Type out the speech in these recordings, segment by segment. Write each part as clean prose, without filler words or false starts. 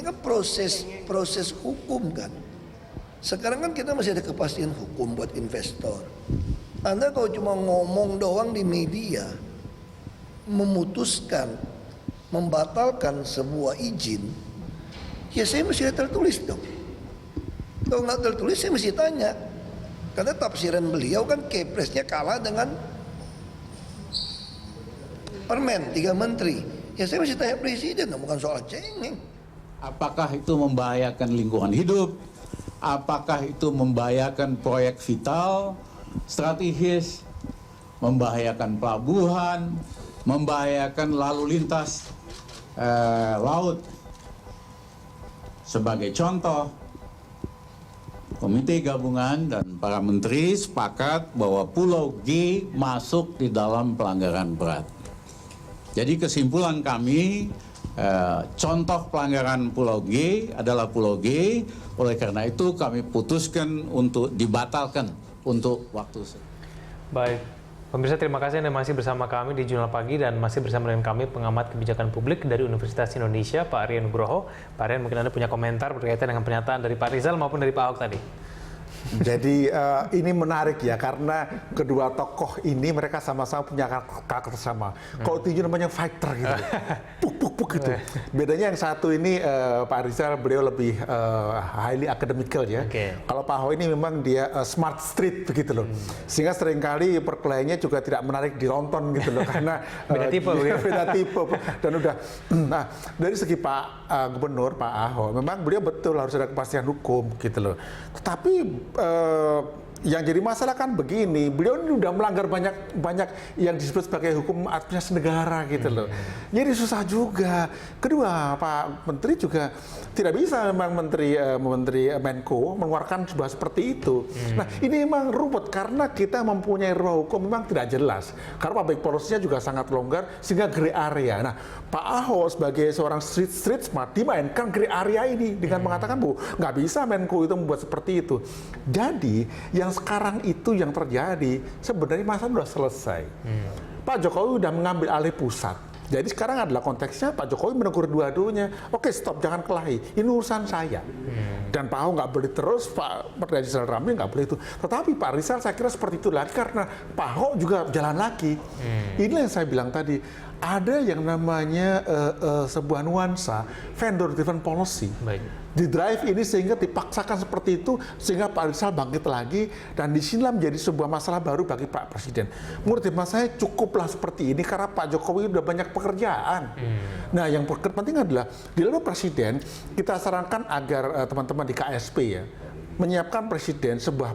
kan proses hukum kan. Sekarang kan kita masih ada kepastian hukum buat investor. Anda kalau cuma ngomong doang di media, memutuskan, membatalkan sebuah izin, ya saya mesti tertulis dong. Kalau nggak tertulis saya mesti tanya. Karena tafsiran beliau kan Kepresnya kalah dengan Permen 3 menteri. Ya saya mesti tanya presiden, bukan soal cengeng. Apakah itu membahayakan lingkungan hidup? Apakah itu membahayakan proyek vital, strategis, membahayakan pelabuhan, membahayakan lalu lintas laut? Sebagai contoh, Komite Gabungan dan para menteri sepakat bahwa Pulau G masuk di dalam pelanggaran berat. Jadi kesimpulan kami, contoh pelanggaran Pulau G adalah Pulau G. Oleh karena itu kami putuskan untuk dibatalkan untuk waktu. Baik, pemirsa, terima kasih Anda masih bersama kami di Jurnal Pagi dan masih bersama dengan kami pengamat kebijakan publik dari Universitas Indonesia, Pak Rian Nugroho. Pak Rian, mungkin Anda punya komentar berkaitan dengan pernyataan dari Pak Rizal maupun dari Pak Ahok tadi. Jadi ini menarik ya, karena kedua tokoh ini mereka sama-sama punya karakter sama. Kalau tinju namanya fighter gitu, puk gitu. Bedanya yang satu ini Pak Rizal, beliau lebih highly academical ya. Kalau Pak Ahok ini memang dia smart street begitu loh. Sehingga seringkali perkelahiannya juga tidak menarik ditonton gitu loh, karena beda tipe. Beda tipe. Dan udah, nah dari segi Pak Gubernur, Pak Ahok, memang beliau betul harus ada kepastian hukum gitu loh. Tetapi yang jadi masalah kan begini, beliau ini udah melanggar banyak yang disebut sebagai hukum administrasi negara gitu loh. Jadi susah juga. Kedua, Pak Menteri juga tidak bisa memang Menteri Menko mengeluarkan sebuah seperti itu. Nah ini memang ruwet karena kita mempunyai ruang hukum memang tidak jelas. Karena public policy-nya juga sangat longgar sehingga gray area. Nah Pak Ahok sebagai seorang street smart dimainkan gray area ini dengan mengatakan bu nggak bisa Menko itu membuat seperti itu. Jadi yang sekarang itu yang terjadi sebenarnya masalah sudah selesai. Pak Jokowi sudah mengambil alih pusat. Jadi sekarang adalah konteksnya Pak Jokowi menegur dua-duanya. Oke stop, jangan kelahi. Ini urusan saya. Dan Pak Ahok nggak boleh terus, Pak Rizal Ramli nggak boleh itu. Tetapi Pak Rizal saya kira seperti itu lagi karena Pak Ahok juga jalan lagi. Inilah yang saya bilang tadi. Ada yang namanya sebuah nuansa vendor driven policy. Di drive ini sehingga dipaksakan seperti itu sehingga Pak Rizal bangkit lagi dan disinilah menjadi sebuah masalah baru bagi Pak Presiden. Menurut hemat saya cukuplah seperti ini karena Pak Jokowi sudah banyak pekerjaan. Nah yang penting adalah di lalu Presiden kita sarankan agar teman-teman di KSP ya menyiapkan Presiden sebuah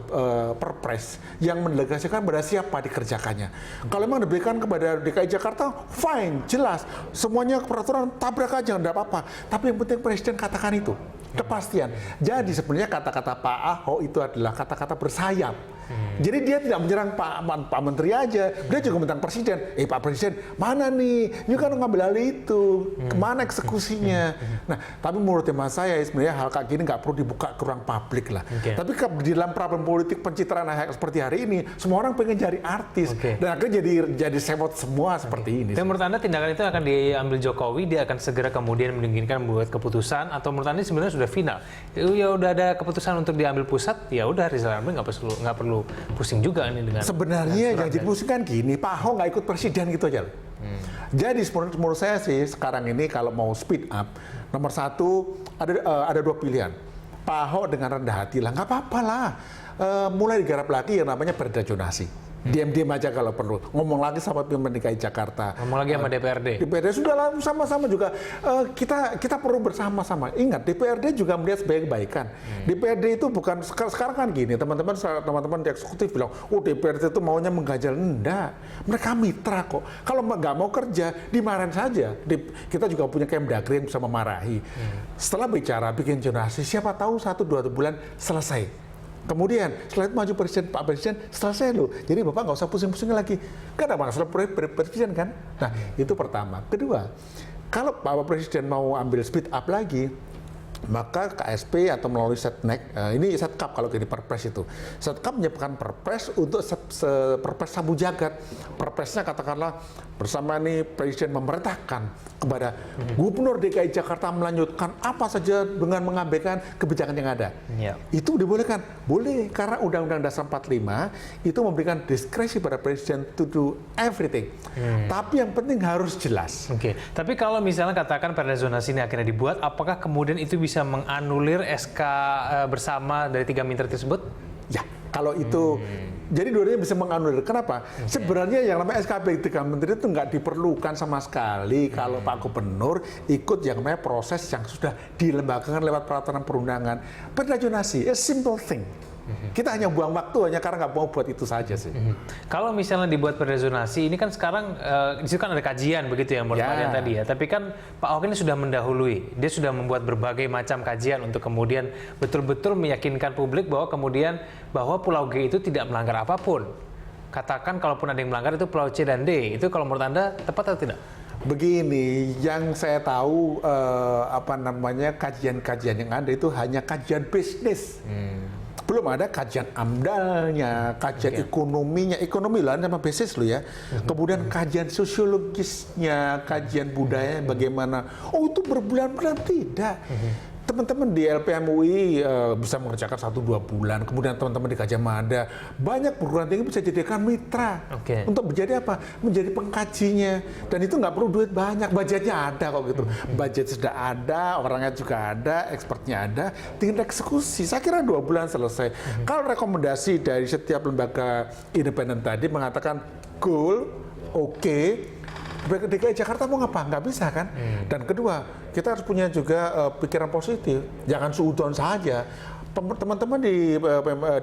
perpres yang mendelegasikan pada siapa dikerjakannya. Kalau memang diberikan kepada DKI Jakarta, fine, jelas. Semuanya peraturan tabrak aja, enggak apa-apa. Tapi yang penting Presiden katakan itu, kepastian. Jadi sebenarnya kata-kata Pak Ahok itu adalah kata-kata bersayap. Jadi dia tidak menyerang Pak Menteri aja, dia juga menyerang Presiden. Pak Presiden, mana nih? Ini kan ngambil alih itu, kemana eksekusinya? Nah, tapi menurut hemat saya sebenarnya hal kayak gini nggak perlu dibuka ke ruang publik lah. Tapi di dalam problem politik pencitraan seperti hari ini, semua orang pengen jadi artis dan akhirnya jadi sewot semua seperti ini. Dan menurut Anda tindakan itu akan diambil Jokowi, dia akan segera kemudian menginginkan membuat keputusan atau menurut Anda sebenarnya sudah final? Ya udah ada keputusan untuk diambil pusat, ya udah Rizal Ramli nggak perlu pusing juga ini dengan. Sebenarnya yang jadi pusing kan gini, Pak Ahok nggak ikut presiden gitu aja. Jadi menurut saya sih sekarang ini kalau mau speed up, nomor satu ada dua pilihan. Pak Ahok dengan rendah hati lah, nggak apa-apa lah. Mulai digarap lagi yang namanya perda zonasi. Diam-diam aja kalau perlu. Ngomong lagi sama pimpinan DKI Jakarta. Ngomong lagi sama DPRD. DPRD sudah lah sama-sama juga. Kita perlu bersama-sama. Ingat DPRD juga melihat sebagai kebaikan. DPRD itu bukan sekarang kan gini. Teman-teman di eksekutif bilang, oh DPRD itu maunya mengganjal. Enggak. Mereka mitra kok. Kalau nggak mau kerja, dimarahin saja. Kita juga punya Kemdagri yang bisa memarahi. Setelah bicara bikin zonasi, siapa tahu 1-2 bulan selesai. Kemudian setelah itu maju Pak Presiden selesai loh. Jadi Bapak nggak usah pusing-pusing lagi. Kan ada masalah Presiden kan. Nah itu pertama. Kedua, kalau Pak Presiden mau ambil speed up lagi, maka KSP atau melalui Setnek, ini Setkap kalau di Perpres itu, Setkap menyiapkan Perpres untuk Perpres Sabu Jagat. Perpresnya katakanlah bersama ini Presiden memerintahkan kepada Gubernur DKI Jakarta melanjutkan apa saja dengan mengabaikan kebijakan yang ada. Ya. Itu dibolehkan, boleh karena Undang-Undang Dasar 45 itu memberikan diskresi pada Presiden to do everything. Tapi yang penting harus jelas. Oke, tapi kalau misalnya katakan perda zonasi ini akhirnya dibuat, apakah kemudian itu bisa menganulir SK bersama dari 3 menteri tersebut? Ya, kalau itu, jadi dua-duanya bisa menganulir. Kenapa? Sebenarnya yang namanya SKB 3 menteri itu nggak diperlukan sama sekali kalau Pak Gubernur ikut yang namanya proses yang sudah dilembagakan lewat peraturan perundangan. Perda zonasi, a simple thing. Kita hanya buang waktu hanya karena nggak mau buat itu saja sih. Kalau misalnya dibuat perda zonasi, ini kan sekarang di situ kan ada kajian begitu ya menurut kalian tadi ya. Tapi kan Pak Ahok ini sudah mendahului, dia sudah membuat berbagai macam kajian untuk kemudian betul-betul meyakinkan publik bahwa Pulau G itu tidak melanggar apapun. Katakan kalaupun ada yang melanggar itu Pulau C dan D. Itu kalau menurut Anda tepat atau tidak? Begini, yang saya tahu kajian-kajian yang ada itu hanya kajian bisnis. Belum ada kajian AMDAL-nya, kajian ekonominya, ekonomi lah sama bisnis lo ya. Kemudian kajian sosiologisnya, kajian budaya bagaimana. Oh itu berbulan-bulan tidak. Teman-teman di LPM UI bisa mengerjakan 1-2 bulan, kemudian teman-teman di Gajah Mada, banyak perguruan tinggi bisa jadikan mitra untuk menjadi apa? Menjadi pengkajinya. Dan itu nggak perlu duit banyak, budgetnya ada kok gitu. Budget sudah ada, orangnya juga ada, expertnya ada, tinggal eksekusi. Saya kira 2 bulan selesai. Kalau rekomendasi dari setiap lembaga independen tadi mengatakan goal, oke. DKI Jakarta mau ngapa? Nggak bisa kan? Dan kedua, kita harus punya juga pikiran positif. Jangan suudon saja. Teman-teman di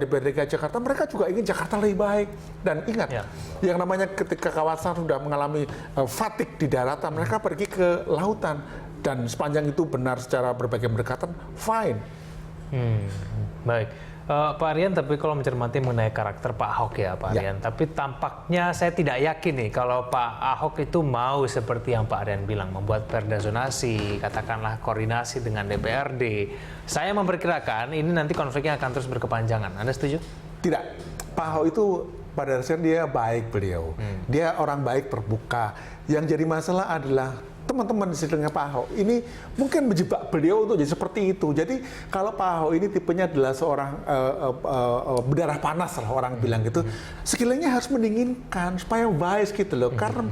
DKI Jakarta, mereka juga ingin Jakarta lebih baik. Dan ingat, yang namanya ketika kawasan sudah mengalami fatigue di daratan, mereka pergi ke lautan. Dan sepanjang itu benar secara berbagai pendekatan, fine. Baik. Pak Aryan, tapi kalau mencermati mengenai karakter Pak Ahok ya Pak Aryan, tapi tampaknya saya tidak yakin nih kalau Pak Ahok itu mau seperti yang Pak Aryan bilang, membuat perda zonasi, katakanlah koordinasi dengan DPRD. Saya memperkirakan ini nanti konfliknya akan terus berkepanjangan. Anda setuju? Tidak. Pak Ahok itu pada dasarnya dia baik beliau. Dia orang baik terbuka. Yang jadi masalah adalah teman-teman di sekelilingnya Pak Ahok ini mungkin menjebak beliau untuk jadi seperti itu. Jadi kalau Pak Ahok ini tipenya adalah seorang berdarah panas lah orang bilang gitu, sekelilingnya harus mendinginkan supaya wise gitu loh. Karena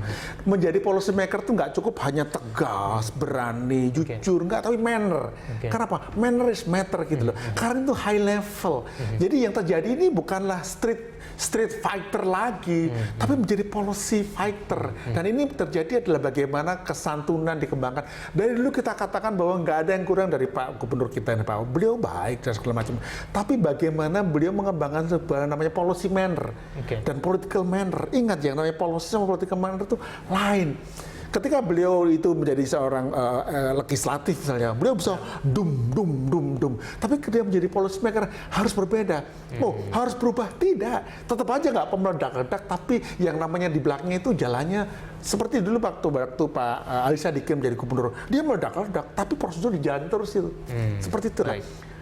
menjadi policy maker tuh nggak cukup hanya tegas, berani, jujur, nggak, tapi manner. Kenapa? Manner is matter gitu loh. Karena itu high level. Jadi yang terjadi ini bukanlah street fighter lagi, tapi menjadi policy fighter. Dan ini terjadi adalah bagaimana kesantunan dikembangkan. Dari dulu kita katakan bahwa nggak ada yang kurang dari Pak Gubernur kita ini, Pak. Beliau baik dan segala macam. Tapi bagaimana beliau mengembangkan sebuah namanya policy manner dan political manner. Ingat yang namanya policy sama political manner itu lain. Ketika beliau itu menjadi seorang legislatif misalnya, beliau bisa dum. Tapi ketika menjadi policy maker harus berbeda. Oh, harus berubah? Tidak. Tetap aja nggak meledak-ledak, tapi yang namanya di belakangnya itu jalannya seperti dulu waktu Pak Ali Sadikin menjadi gubernur. Dia meledak-ledak, tapi prosedur dijalani terus itu. Seperti itu.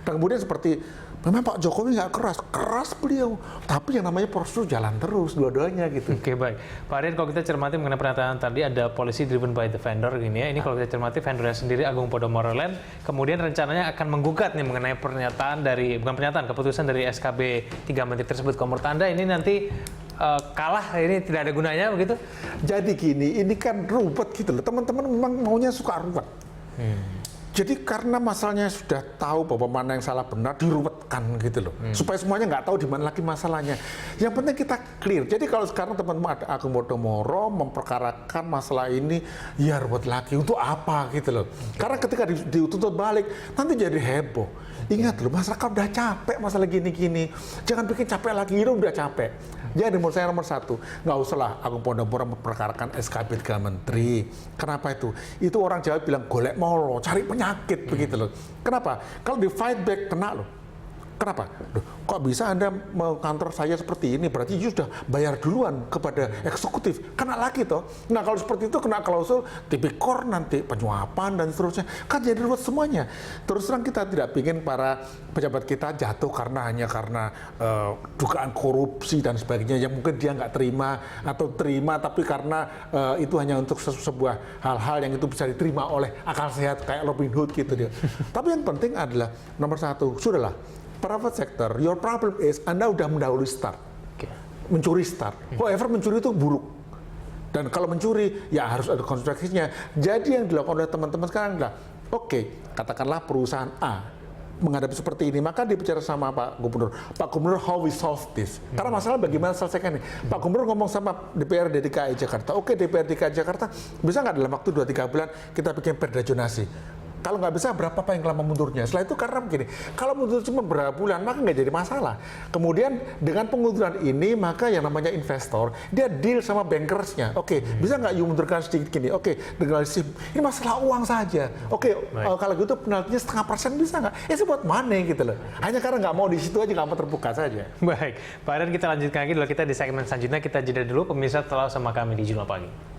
Dan kemudian seperti memang Pak Jokowi nggak keras beliau, tapi yang namanya prosedur jalan terus dua-duanya gitu. Oke, baik. Pak Aryan, kalau kita cermati mengenai pernyataan tadi ada policy driven by the vendor gini ya. Ini kalau kita cermati vendornya sendiri Agung Podomoro Land, kemudian rencananya akan menggugat nih mengenai keputusan dari SKB 3 menteri tersebut. Kalau menurut Anda ini nanti kalah, ini tidak ada gunanya begitu? Jadi gini, ini kan ruwet gitu loh. Teman-teman memang maunya suka ruwet. Jadi karena masalahnya sudah tahu bahwa mana yang salah benar, diruwetkan gitu loh. Supaya semuanya nggak tahu di mana lagi masalahnya. Yang penting kita clear. Jadi kalau sekarang teman-teman ada Agung Podomoro memperkarakan masalah ini, ya ruwet lagi. Untuk apa gitu loh. Karena ketika dituntut balik, nanti jadi heboh. Ingat loh, masyarakat udah capek masalah gini-gini. Jangan bikin capek lagi, itu udah capek. Jadi menurut saya nomor 1, nggak usah lah Agung Podomoro memperkarakan SKB 3 menteri. Kenapa itu? Itu orang Jawa bilang golek molo, cari penyakit begitu loh. Kenapa? Kalau di fight back kena loh. Kenapa? Loh, kok bisa Anda mengkantor saya seperti ini? Berarti you sudah bayar duluan kepada eksekutif. Kena lagi toh. Nah kalau seperti itu kena klausul tipikor nanti, penyuapan dan seterusnya. Kan jadi ruwet semuanya. Terus terang kita tidak ingin para pejabat kita jatuh hanya karena dugaan korupsi dan sebagainya yang mungkin dia nggak terima atau terima tapi karena itu hanya untuk sebuah hal-hal yang itu bisa diterima oleh akal sehat kayak Robin Hood gitu dia. Tapi yang penting adalah nomor satu, sudahlah. Private sector, your problem is Anda udah mendahului start, mencuri start. However, mencuri itu buruk. Dan kalau mencuri, ya harus ada konsekuensinya. Jadi yang dilakukan oleh teman-teman sekarang adalah, oke, katakanlah perusahaan A menghadapi seperti ini, maka dia bicara sama Pak Gubernur. Pak Gubernur, how we solve this? Karena masalah bagaimana selesaikan ini. Pak Gubernur ngomong sama DPRD DKI Jakarta, oke DPRD DKI Jakarta, bisa nggak dalam waktu 2-3 bulan kita bikin perda zonasi? Kalau nggak bisa, berapa apa yang lama mundurnya? Setelah itu karena begini, kalau mundur cuma berapa bulan, maka nggak jadi masalah. Kemudian dengan pengunduran ini, maka yang namanya investor, dia deal sama bankersnya. Oke, bisa nggak you mundurkan sedikit gini? Oke, dengan SIM, ini masalah uang saja. Oke, kalau gitu penaltinya 0,5% bisa nggak? Itu buat money gitu loh. Hanya karena nggak mau di situ aja, nggak mau terbuka saja. Baik, Pak Rian, kita lanjutkan lagi dulu. Kita di segmen selanjutnya, kita jeda dulu. Pemirsa tetap sama kami di Jurnal Pagi.